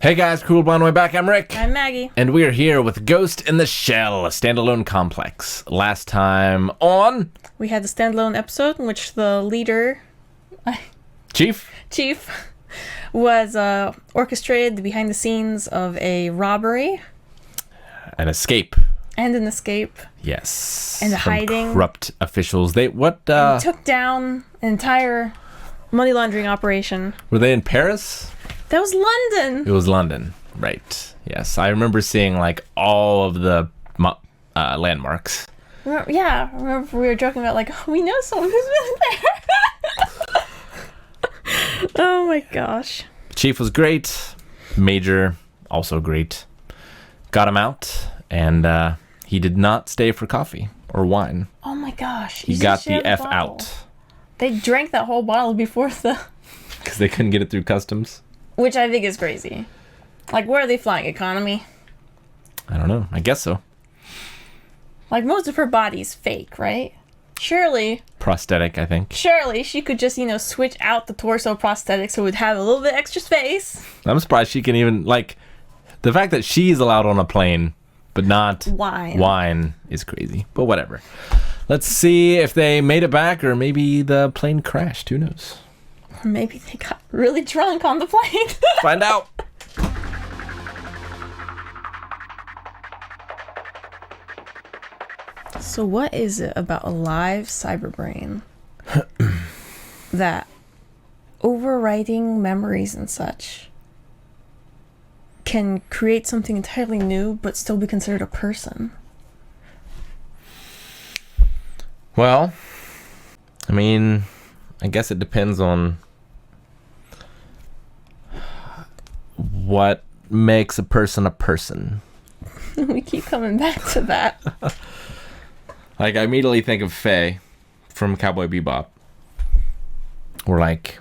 Hey guys, cool blind way back. I'm Rick. I'm Maggie. And we're here with Ghost in the Shell, a standalone complex. Last time on... We had the standalone episode in which the leader... Chief, was orchestrated the behind the scenes of a robbery. an escape. And an escape. Yes. And some hiding. corrupt officials. They, Took down an entire money laundering operation. were they in Paris? That was London. It was London. Right. Yes. I remember seeing like all of the landmarks. Remember we were joking about like, oh, we know someone who's been there. Oh my gosh. Chief was great. Major, also great. Got him out, and he did not stay for coffee or wine. Oh my gosh. He got the F out. They drank that whole bottle before Because they couldn't get it through customs. Which I think is crazy. Like, where are they flying? Economy? I don't know. I guess so. Like, most of her body's fake, right? Surely Prosthetic, I think. she could just, switch out the torso prosthetic so it would have a little bit extra space. I'm surprised she can even, like, the fact that she's allowed on a plane, but not wine is crazy. But whatever. Let's see if they made it back, or maybe the plane crashed. Who knows? Or maybe they got really drunk on the plane. Find out. So what is it about a live cyberbrain that overwriting memories and such can create something entirely new but still be considered a person? Well, I mean, I guess it depends on what makes a person a person. We keep coming back to that. Like, I immediately think of Faye from Cowboy Bebop. Where, like,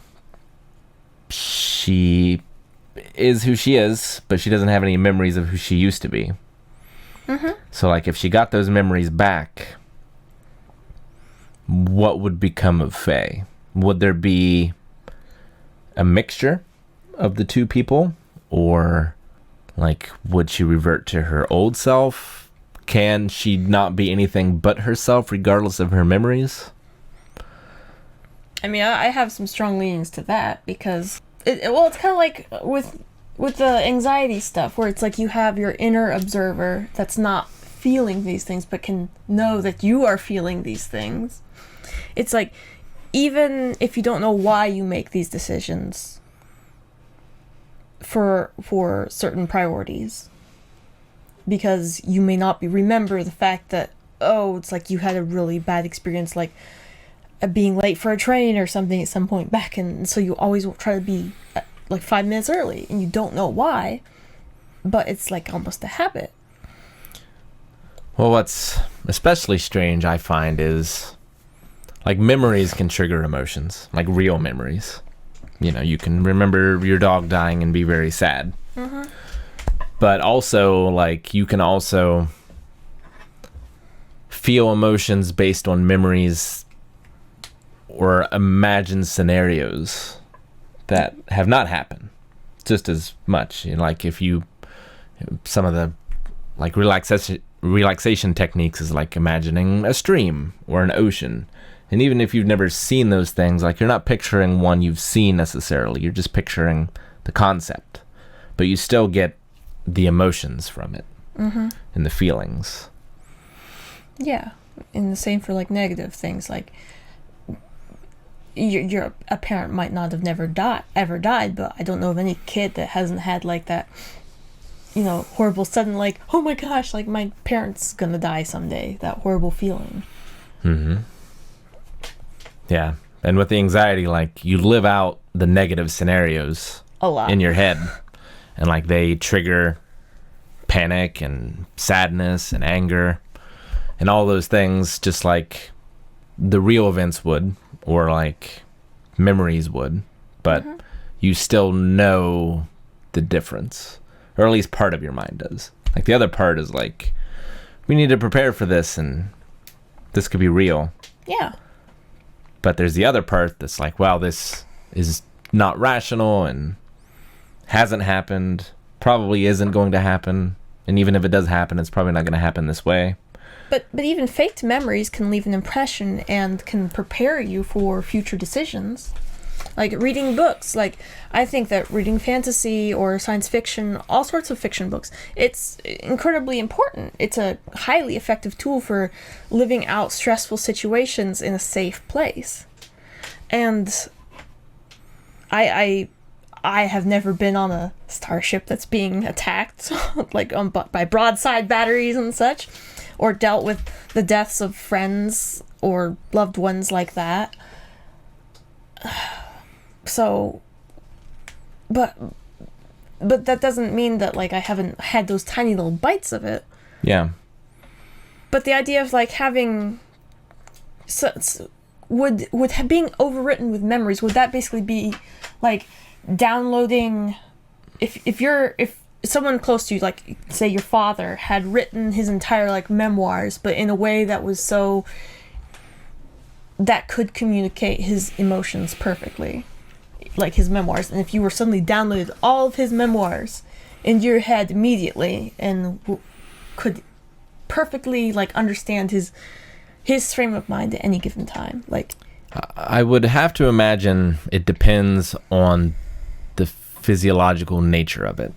she is who she is, but she doesn't have any memories of who she used to be. Mm-hmm. So, like, if she got those memories back, what would become of Faye? Would there be a mixture of the two people? Or, like, would she revert to her old self? Can she not be anything but herself regardless of her memories? I mean, I have some strong leanings to that because, it's kind of like with the anxiety stuff where it's like you have your inner observer that's not feeling these things but can know that you are feeling these things. It's like, even if you don't know why you make these decisions for certain priorities, because you may not remember the fact that, it's like you had a really bad experience, like being late for a train or something at some point back, and so you always will try to be like 5 minutes early, and you don't know why, but it's like almost a habit. Well, what's especially strange, I find, is like memories can trigger emotions, like real memories. You can remember your dog dying and be very sad. Mm-hmm. But also, like, you can also feel emotions based on memories or imagined scenarios that have not happened just as much. Like, if some of the, like, relaxation techniques is like imagining a stream or an ocean. And even if you've never seen those things, like, you're not picturing one you've seen necessarily. You're just picturing the concept. But you still get the emotions from it. Mm-hmm. And the feelings. Yeah. And the same for, like, negative things. Like, a parent might not have ever died, but I don't know of any kid that hasn't had, like, that, horrible sudden, like, oh my gosh, like, my parent's gonna die someday. That horrible feeling. Mm-hmm. Yeah. And with the anxiety, like, you live out the negative scenarios a lot in your head. And, like, they trigger panic and sadness and anger and all those things, just like the real events would, or like memories would. But you still know the difference, or at least part of your mind does. Like, the other part is like, we need to prepare for this, and this could be real. Yeah. But there's the other part that's like, wow, this is not rational and hasn't happened, probably isn't going to happen. And even if it does happen, it's probably not going to happen this way. But even faked memories can leave an impression and can prepare you for future decisions. Like reading books. Like, I think that reading fantasy or science fiction, all sorts of fiction books, it's incredibly important. It's a highly effective tool for living out stressful situations in a safe place. And I have never been on a starship that's being attacked, like by broadside batteries and such, or dealt with the deaths of friends or loved ones like that. So, but that doesn't mean that, like, I haven't had those tiny little bites of it. Yeah. But the idea of, like, having... Would being overwritten with memories, would that basically be, like, downloading... If someone close to you, like, say your father, had written his entire, like, memoirs, but in a way that was so... that could communicate his emotions perfectly. Like his memoirs, and if you were suddenly downloaded all of his memoirs into your head immediately and could perfectly, like, understand his frame of mind at any given time, like, I would have to imagine it depends on the physiological nature of it.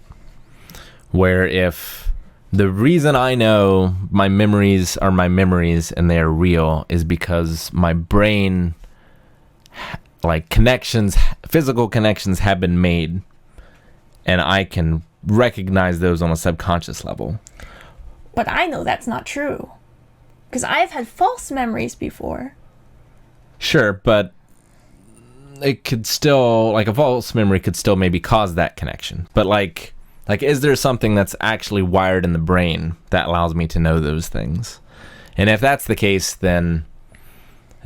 Where if the reason I know my memories are my memories and they're real is because my brain, like, connections, physical connections have been made, and I can recognize those on a subconscious level. But I know that's not true, because I've had false memories before. Sure, but it could still, like, a false memory could still maybe cause that connection. But like, is there something that's actually wired in the brain that allows me to know those things? And if that's the case, then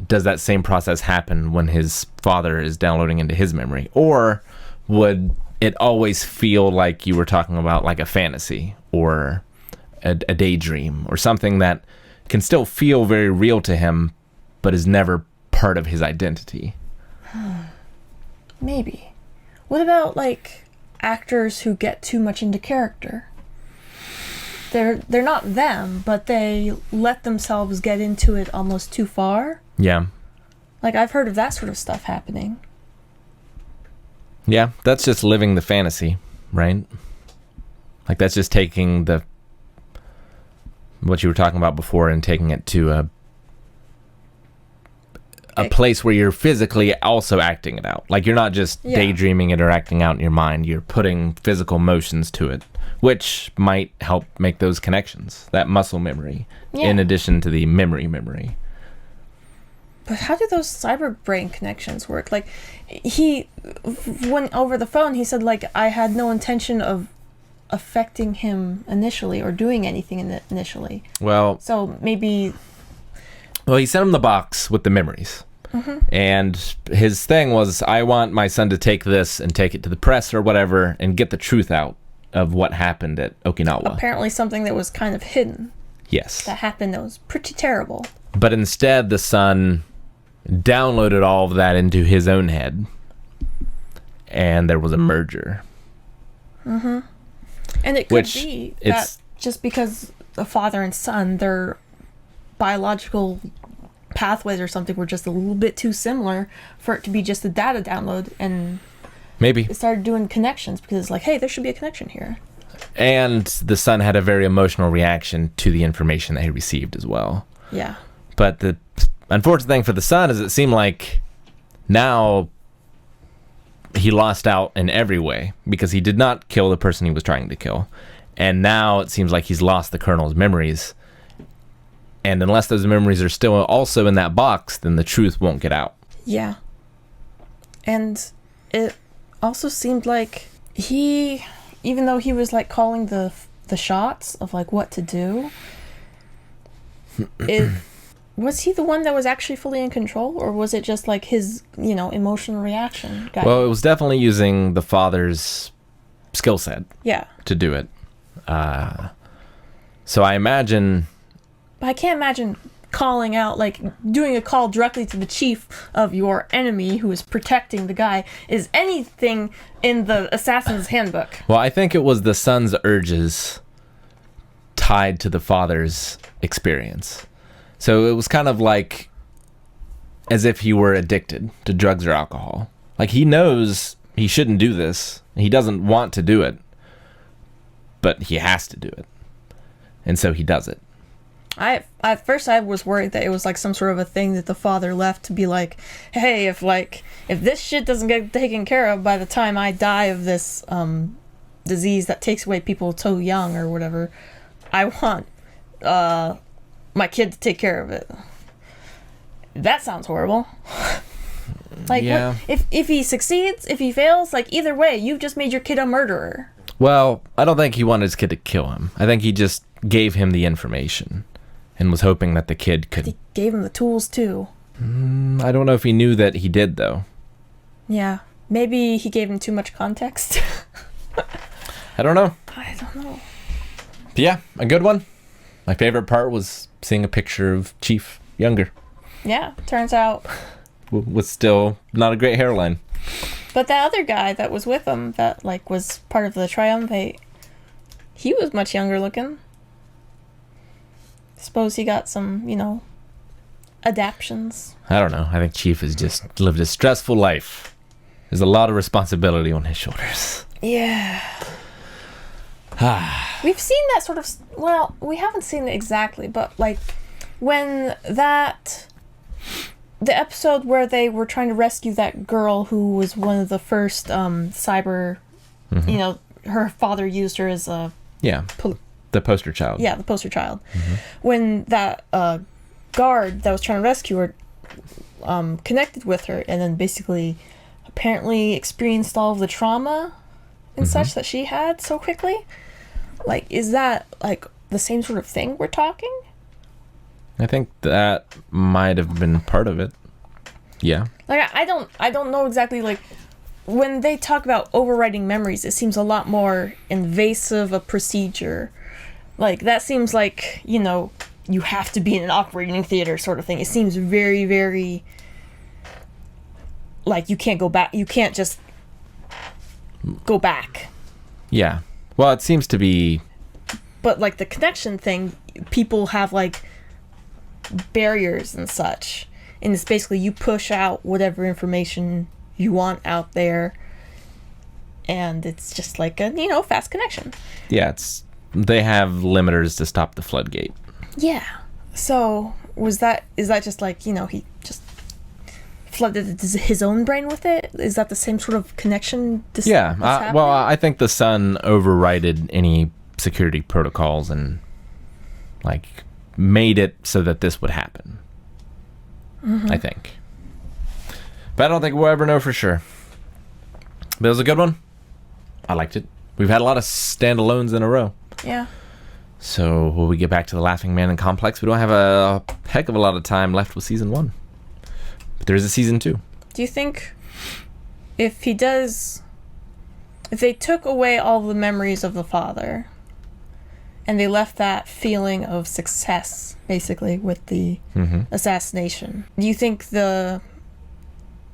does that same process happen when his father is downloading into his memory? Or would it always feel like you were talking about, like, a fantasy or a daydream or something that can still feel very real to him but is never part of his identity? Maybe. What about, like, actors who get too much into character? They're not them, but they let themselves get into it almost too far. Yeah. Like, I've heard of that sort of stuff happening. Yeah, that's just living the fantasy, right? Like, that's just taking what you were talking about before and taking it to a place where you're physically also acting it out. Like, you're not just daydreaming it or acting out in your mind. You're putting physical motions to it, which might help make those connections, that muscle memory, in addition to the memory. But how do those cyberbrain connections work? Like, when over the phone, he said, like, I had no intention of affecting him initially or doing anything initially. Well, so maybe... Well, he sent him the box with the memories. Mm-hmm. And his thing was, I want my son to take this and take it to the press or whatever and get the truth out of what happened at Okinawa. Apparently something that was kind of hidden. Yes. That happened that was pretty terrible. But instead, the son downloaded all of that into his own head. And there was a merger. Mm-hmm. And it could be that just because the father and son, their biological pathways or something were just a little bit too similar for it to be just a data download, and maybe it started doing connections because it's like, hey, there should be a connection here. And the son had a very emotional reaction to the information that he received as well. Yeah. But the unfortunate thing for the son is it seemed like now he lost out in every way because he did not kill the person he was trying to kill. And now it seems like he's lost the colonel's memories. And unless those memories are still also in that box, then the truth won't get out. Yeah. And it also seemed like even though he was, like, calling the shots of, like, what to do, was he the one that was actually fully in control, or was it just, like, his, emotional reaction? Well, it was definitely using the father's skill set to do it. So I imagine... But I can't imagine calling out, like doing a call directly to the chief of your enemy who is protecting the guy is anything in the Assassin's Handbook. Well, I think it was the son's urges tied to the father's experience. So it was kind of like as if he were addicted to drugs or alcohol. Like, he knows he shouldn't do this. He doesn't want to do it, but he has to do it. And so he does it. At first I was worried that it was like some sort of a thing that the father left to be like, hey, if this shit doesn't get taken care of by the time I die of this disease that takes away people so young or whatever, I want my kid to take care of it. That sounds horrible. Like, yeah. If he succeeds, if he fails, like, either way, you've just made your kid a murderer. Well, I don't think he wanted his kid to kill him. I think he just gave him the information and was hoping that the kid could... He gave him the tools, too. I don't know if he knew that he did, though. Yeah. Maybe he gave him too much context. I don't know. I don't know. But yeah, a good one. My favorite part was seeing a picture of Chief younger. Yeah, turns out. With still not a great hairline. But that other guy that was with him, that like was part of the triumvirate, he was much younger looking. Suppose he got some, adaptions. I don't know. I think Chief has just lived a stressful life. There's a lot of responsibility on his shoulders. Yeah. We've seen that sort of... Well, we haven't seen it exactly, but like when the episode where they were trying to rescue that girl who was one of the first cyber... Mm-hmm. Her father used her as a... Yeah, the poster child. Yeah, the poster child. Mm-hmm. When that guard that was trying to rescue her connected with her and then basically apparently experienced all of the trauma and such that she had so quickly, like, is that like the same sort of thing we're talking? I think that might have been part of it. Yeah. Like, I don't know exactly, like, when they talk about overwriting memories, it seems a lot more invasive a procedure. Like, that seems like, you have to be in an operating theater sort of thing. It seems very, very, like, you can't go back. You can't just go back. Yeah. Well, it seems to be... But, like, the connection thing, people have, like, barriers and such. And it's basically you push out whatever information you want out there. And it's just like a, fast connection. Yeah, they have limiters to stop the floodgate. Yeah. So, is that just like, he just flooded his own brain with it? Is that the same sort of connection? Yeah. Well, I think the son overrided any security protocols and, like, made it so that this would happen. Mm-hmm. I think. But I don't think we'll ever know for sure. But it was a good one. I liked it. We've had a lot of standalones in a row. Yeah. So will we get back to the Laughing Man and Complex? We don't have a heck of a lot of time left with season 1. But there is a season 2. Do you think if they took away all the memories of the father and they left that feeling of success, basically, with the assassination, do you think the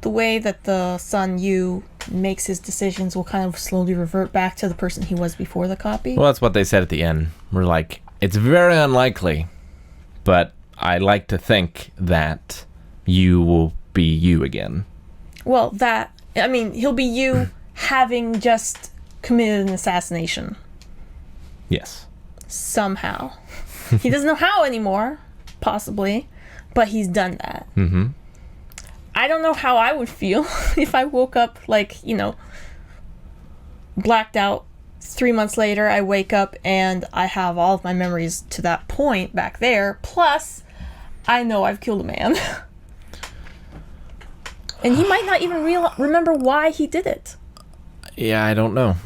way that the son makes his decisions will kind of slowly revert back to the person he was before the copy? Well, that's what they said at the end. We're like, it's very unlikely, but I like to think that you will be you again. Well, he'll be you having just committed an assassination. Yes. Somehow. He doesn't know how anymore, possibly, but he's done that. Mm-hmm. I don't know how I would feel if I woke up, like, blacked out. 3 months later, I wake up and I have all of my memories to that point back there. Plus, I know I've killed a man. And he might not even remember why he did it. Yeah, I don't know.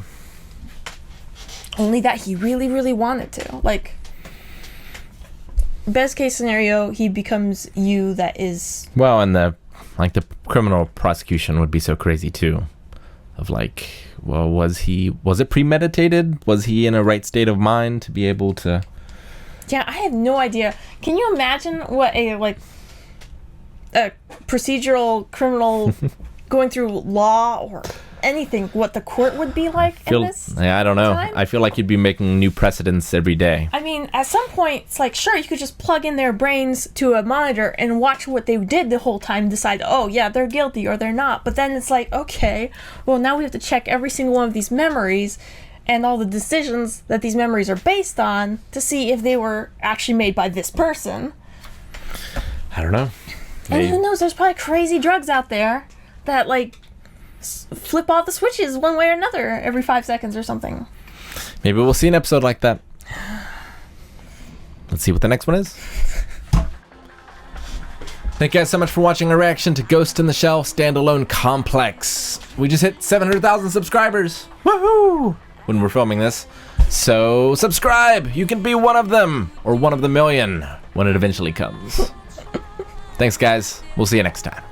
Only that he really, really wanted to. Like, best case scenario, he becomes you that is... Well, and the criminal prosecution would be so crazy too, of like, well, was it premeditated? Was he in a right state of mind to be able to Yeah, I have no idea. Can you imagine what a procedural criminal going through law or anything, what the court would be like in this? Yeah, I don't know. time? I feel like you'd be making new precedents every day. I mean, at some point, it's like, sure, you could just plug in their brains to a monitor and watch what they did the whole time, decide, oh, yeah, they're guilty or they're not. But then it's like, okay, well, now we have to check every single one of these memories and all the decisions that these memories are based on to see if they were actually made by this person. I don't know. And who knows, there's probably crazy drugs out there that, like, flip all the switches one way or another every 5 seconds or something. Maybe we'll see an episode like that. Let's see what the next one is. Thank you guys so much for watching our reaction to Ghost in the Shell Standalone Complex. We just hit 700,000 subscribers. Woohoo! When we're filming this. So subscribe! You can be one of them! Or one of the million when it eventually comes. Thanks guys. We'll see you next time.